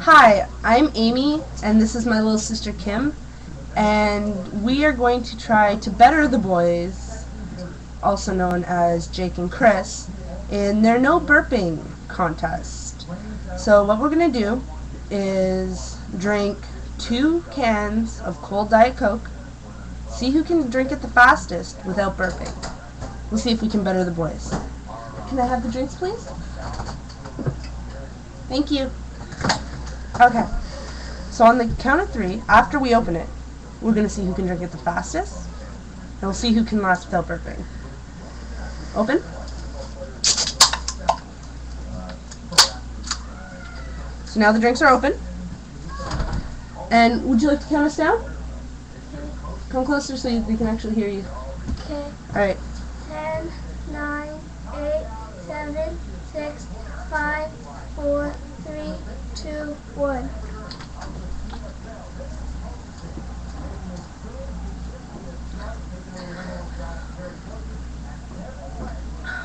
Hi, I'm Amy, and this is my little sister Kim, and we are going to try to better the boys, also known as Jake and Chris, in their no burping contest. So what we're going to do is drink 2 cans of cold Diet Coke, see who can drink it the fastest without burping. We'll see if we can better the boys. Can I have the drinks, please? Thank you. Okay, so on the count of 3, after we open it, we're going to see who can drink it the fastest, and we'll see who can last without burping. Open. So now the drinks are open. And would you like to count us down? Come closer so they can actually hear you. Okay. Alright. 10, 9, 8, 7, 6, 5, 4, 3, 2, 1.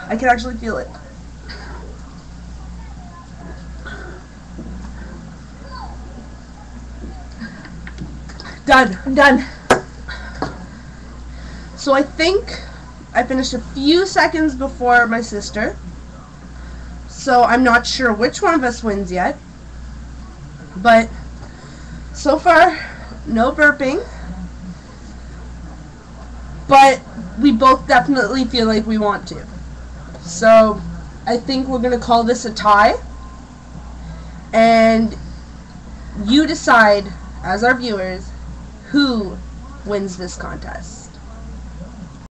I can actually feel it. Done. I'm done. So I think I finished a few seconds before my sister. So I'm not sure which one of us wins yet. But so far, no burping. But we both definitely feel like we want to. So I think we're going to call this a tie. And you decide, as our viewers, who wins this contest.